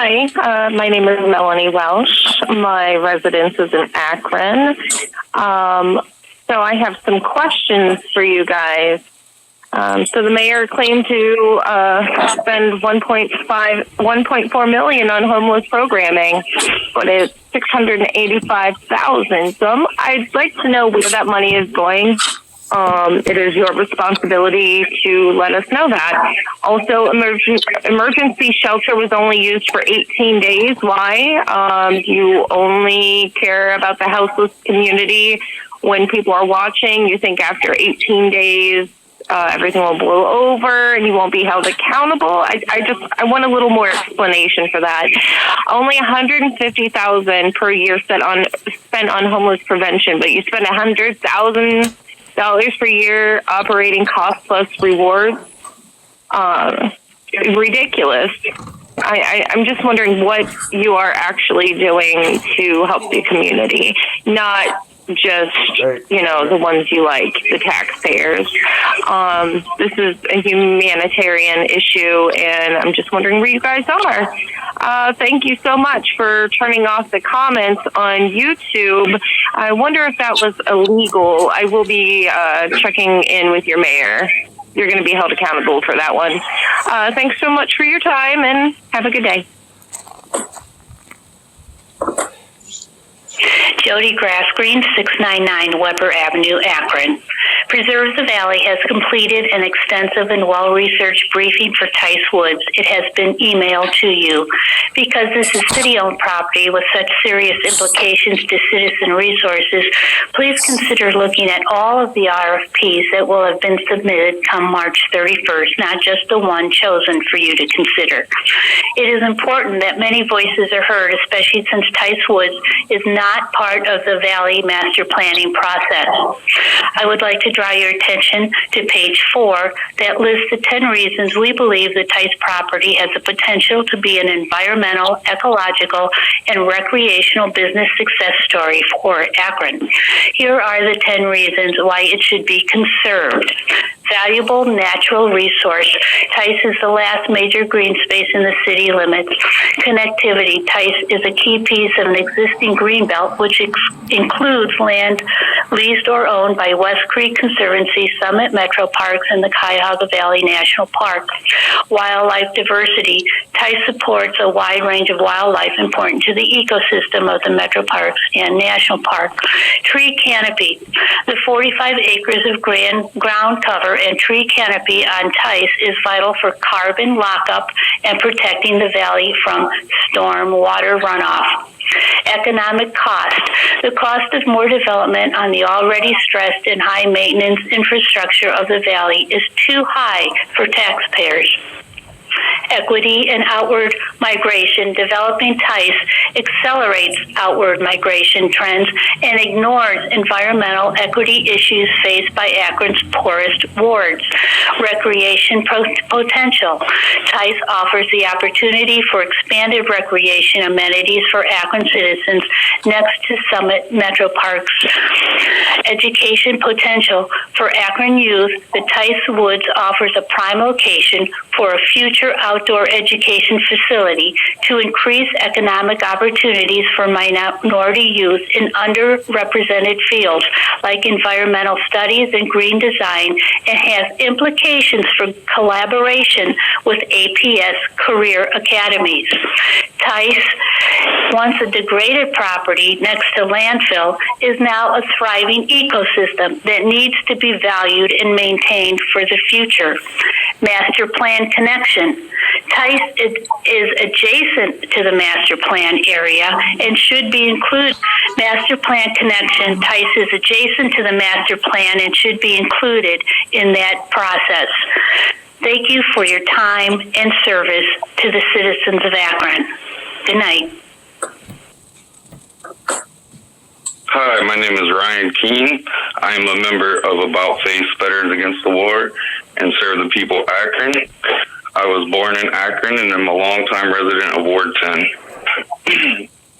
Hi, my name is Melanie Weiss. My residence is in Akron. So I have some questions for you guys. So the mayor claimed to spend $1.4 million on homeless programming, but it's $685,000. So I'd like to know where that money is going. It is your responsibility to let us know that. Also, emergency shelter was only used for 18 days. Why? Do you only care about the houseless community when people are watching? You think after 18 days, everything will blow over and you won't be held accountable? I want a little more explanation for that. Only $150,000 per year spent on homeless prevention, but you spend $100,000 per year operating cost plus rewards. Ridiculous. I'm just wondering what you are actually doing to help the community, not just, the ones you like, the taxpayers. This is a humanitarian issue, and I'm just wondering where you guys are. Thank you so much for turning off the comments on YouTube. I wonder if that was illegal. I will be checking in with your mayor. You're going to be held accountable for that one. Thanks so much for your time, and have a good day. Jody Grassgreen, 699 Weber Avenue, Akron. Preserves the Valley has completed an extensive and well-researched briefing for Tice Woods. It has been emailed to you. Because this is city-owned property with such serious implications to citizen resources, please consider looking at all of the RFPs that will have been submitted come March 31st, not just the one chosen for you to consider. It is important that many voices are heard, especially since Tice Woods is not part of the Valley Master Planning process. I would like to draw your attention to page 4 that lists the 10 reasons we believe the Tice property has the potential to be an environmental, ecological, and recreational business success story for Akron. Here are the 10 reasons why it should be conserved. Valuable natural resource. Tice is the last major green space in the city limits. Connectivity. Tice is a key piece of an existing green belt, which includes land leased or owned by West Creek Conservancy, Summit Metro Parks, and the Cuyahoga Valley National Park. Wildlife diversity. Tice supports a wide range of wildlife important to the ecosystem of the Metro Parks and National Park. Tree canopy. The 45 acres of ground cover and tree canopy on Tice is vital for carbon lockup and protecting the valley from storm water runoff. Economic cost. The cost of more development on the already stressed and high maintenance infrastructure of the valley is too high for taxpayers. Equity and outward migration. Developing Tice accelerates outward migration trends and ignores environmental equity issues faced by Akron's poorest wards. Recreation potential. Tice offers the opportunity for expanded recreation amenities for Akron citizens next to Summit Metro Parks. Education potential. For Akron youth, the Tice Woods offers a prime location for a future outdoor education facility to increase economic opportunities for minority youth in underrepresented fields like environmental studies and green design, and has implications for collaboration with APS career academies. Tice, once a degraded property next to landfill, is now a thriving ecosystem that needs to be valued and maintained for the future. Master plan connection. Tice is adjacent to the master plan area and should be included. Master plan connection. Tice is adjacent to the master plan and should be included in that process. Thank you for your time and service to the citizens of Akron. Good night. Hi, my name is Ryan Keane. I am a member of About Face Betters Against the War and serve the people of Akron. I was born in Akron and I'm a longtime resident of Ward 10.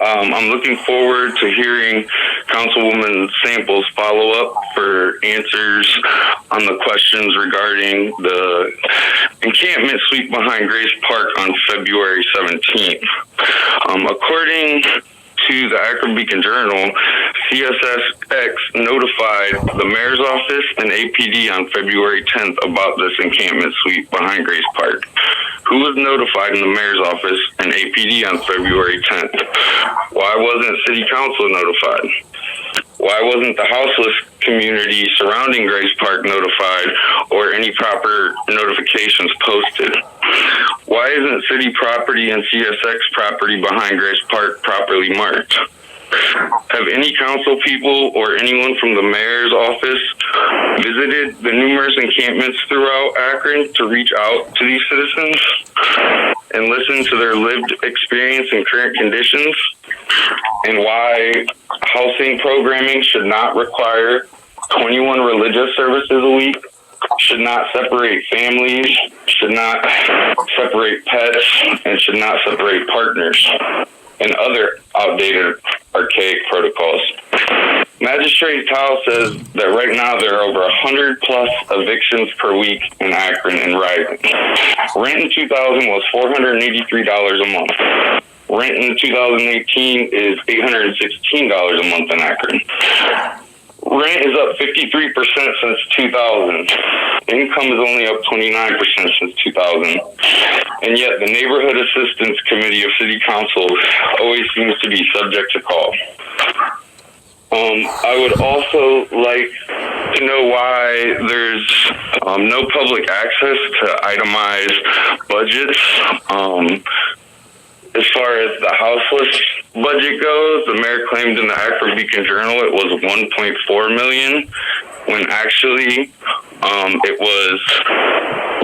I'm looking forward to hearing Councilwoman Samples follow up for answers on the questions regarding the encampment sweep behind Grace Park on February 17th. According to the Akron Beacon Journal, CSSX notified the mayor's office and APD on February 10th about this encampment sweep behind Grace Park. Who was notified in the mayor's office and APD on February 10th? Why wasn't City Council notified? Why wasn't the houseless community surrounding Grace Park notified or any proper notifications posted? Why isn't city property and CSX property behind Grace Park properly marked? Have any council people or anyone from the mayor's office visited the numerous encampments throughout Akron to reach out to these citizens and listen to their lived experience and current conditions? And why housing programming should not require 21 religious services a week, should not separate families, should not separate pets, and should not separate partners, and other outdated, archaic protocols. Magistrate Tao says that right now there are over 100 plus evictions per week in Akron and rising. Rent in 2000 was $483 a month. Rent in 2018 is $816 a month in Akron. Rent is up 53% since 2000. Income is only up 29% since 2000. And yet the Neighborhood Assistance Committee of City Council always seems to be subject to call. I would also like to know why there's no public access to itemized budgets. As far as the houseless budget goes, the mayor claimed in the Akron Beacon Journal it was $1.4 million, when actually it was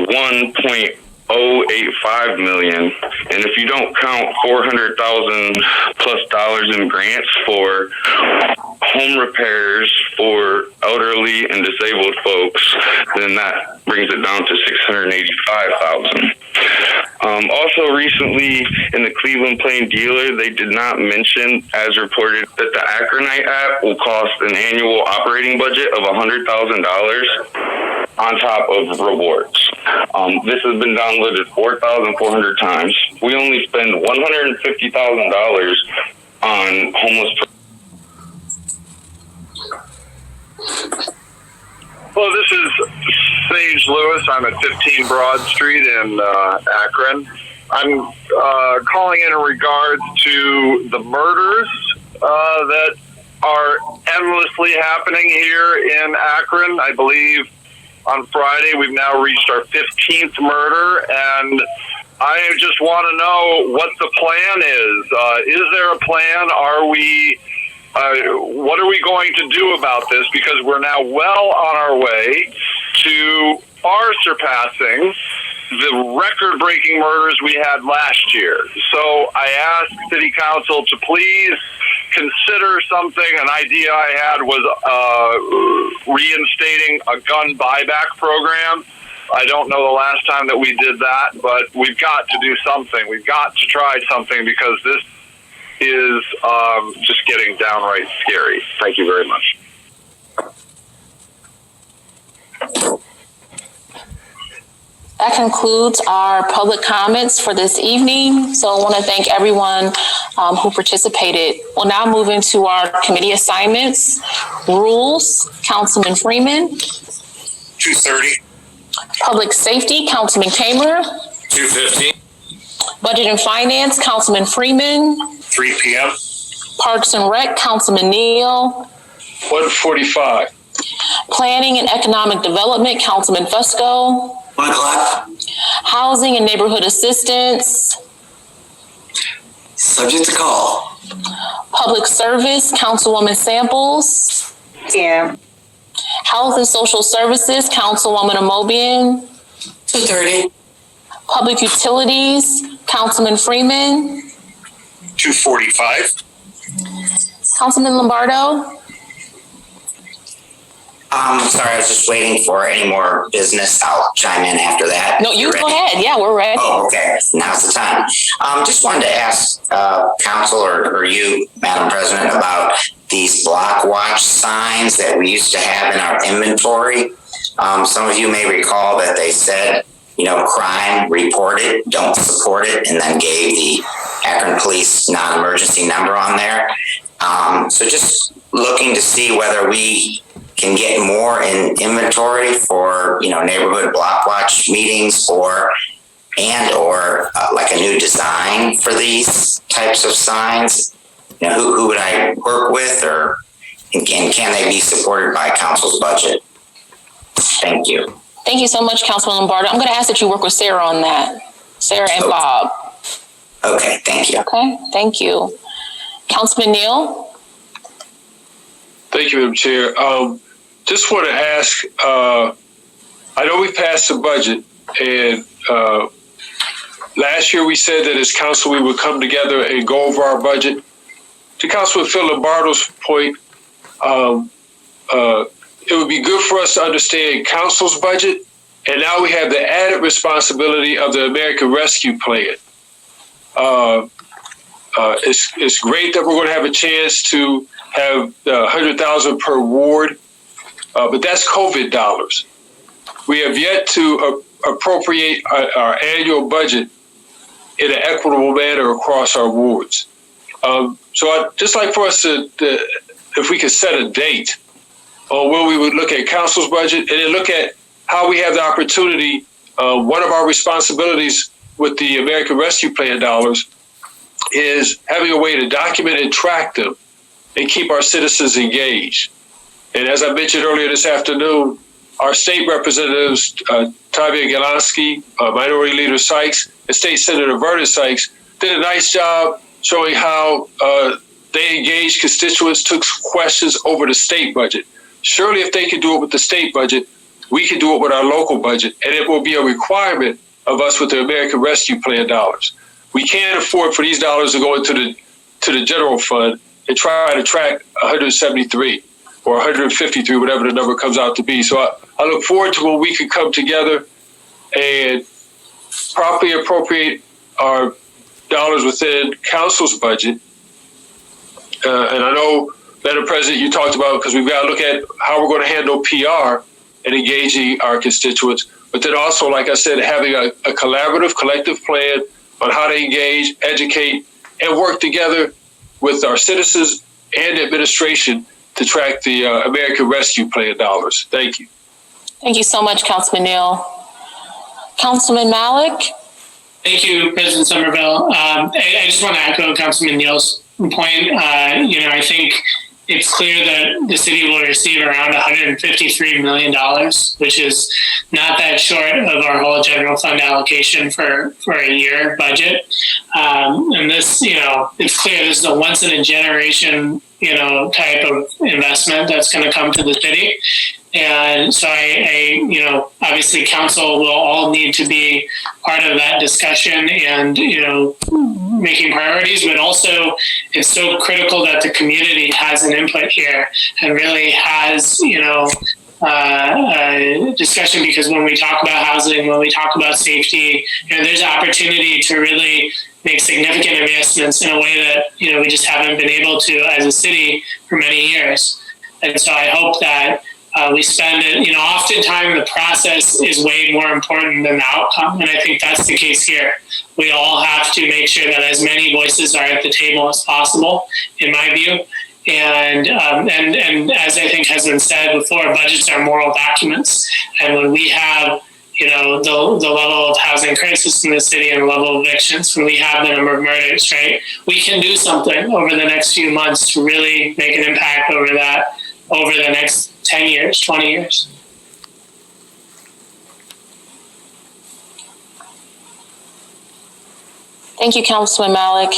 $1.085 million. And if you don't count $400,000 plus in grants for home repairs for elderly and disabled folks, then that brings it down to $685,000. Also recently in the Cleveland Plain Dealer, they did not mention, as reported, that the Akronite app will cost an annual operating budget of $100,000 on top of rewards. This has been downloaded 4,400 times. We only spend $150,000 on homeless. Hello, this is Sage Lewis. I'm at 15 Broad Street in Akron. I'm calling in regards to the murders that are endlessly happening here in Akron. I believe on Friday we've now reached our 15th murder, and I just want to know what the plan is. Is there a plan? What are we going to do about this? Because we're now well on our way to far surpassing the record-breaking murders we had last year. So I asked City Council to please consider something. An idea I had was reinstating a gun buyback program. I don't know the last time that we did that, but we've got to do something. We've got to try something, because this is just getting downright scary. Thank you very much. That concludes our public comments for this evening. So I want to thank everyone who participated. We'll now move into our committee assignments. Rules, Councilman Freeman. 2:30. Public Safety, Councilman Kamer. 2:15. Budget and Finance, Councilman Freeman. 3 p.m. Parks and Rec, Councilman Neal. 1:45. Planning and Economic Development, Councilman Fusco. 1 o'clock. Housing and Neighborhood Assistance. Subject to call. Public Service, Councilwoman Samples. Yeah. Health and Social Services, Councilwoman Amobian. 2:30. Public Utilities, Councilman Freeman. 2:45. Councilman Lombardo. Sorry, I was just waiting for any more business. I'll chime in after that. No, you go ahead. Yeah, we're ready. Oh, okay. Now's the time. Just wanted to ask council or you, Madam President, about these block watch signs that we used to have in our inventory. Some of you may recall that they said, crime, report it, don't support it, and then gave the Akron Police non-emergency number on there. So just looking to see whether we can get more in inventory for, neighborhood block watch meetings or like a new design for these types of signs. Who would I work with, and can they be supported by council's budget? Thank you. Thank you so much, Councilman Lombardo. I'm going to ask that you work with Sarah on that. Sarah and Bob. Okay, thank you. Okay, thank you. Councilman Neal? Thank you, Madam Chair. Just want to ask, I know we passed the budget, and last year we said that as council we would come together and go over our budget. To Councilman Phil Lombardo's point, it would be good for us to understand council's budget, and now we have the added responsibility of the American Rescue Plan. It's great that we're going to have a chance to have $100,000 per ward, but that's COVID dollars. We have yet to appropriate our annual budget in an equitable manner across our wards. So I'd just like for us to if we could set a date on when we would look at council's budget and then look at how we have the opportunity. One of our responsibilities with the American Rescue Plan dollars is having a way to document and track them and keep our citizens engaged. And as I mentioned earlier this afternoon, our state representatives, Tavia Galansky, Minority Leader Sykes, and State Senator Vernon Sykes did a nice job showing how they engaged constituents, took questions over the state budget. Surely if they can do it with the state budget, we can do it with our local budget, and it will be a requirement of us with the American Rescue Plan dollars. We can't afford for these dollars to go into the general fund and try to track 173 or 153, whatever the number comes out to be. So I look forward to when we can come together and properly appropriate our dollars within council's budget. And I know, Madam President, you talked about, because we've got to look at how we're going to handle PR and engaging our constituents, but then also, like I said, having a collaborative, collective plan on how to engage, educate, and work together with our citizens and administration to track the American Rescue Plan dollars. Thank you. Thank you so much, Councilman Neal. Councilman Malik? Thank you, President Somerville. I just want to echo Councilman Neal's point. I think it's clear that the city will receive around $153 million, which is not that short of our whole general fund allocation for a year budget. And this, it's clear this is a once in a generation, type of investment that's going to come to the city. And so I obviously council will all need to be part of that discussion and, making priorities, but also it's so critical that the community has an input here and really has, discussion, because when we talk about housing, when we talk about safety, there's opportunity to really make significant investments in a way that, we just haven't been able to as a city for many years. And so I hope that we spend it, oftentimes the process is way more important than the outcome. And I think that's the case here. We all have to make sure that as many voices are at the table as possible, in my view. And as I think has been said before, budgets are moral documents. And when we have, the level of housing crisis in the city and the level of evictions, when we have the number of murders, right, we can do something over the next few months to really make an impact over the next 10 years, 20 years. Thank you, Councilman Malik.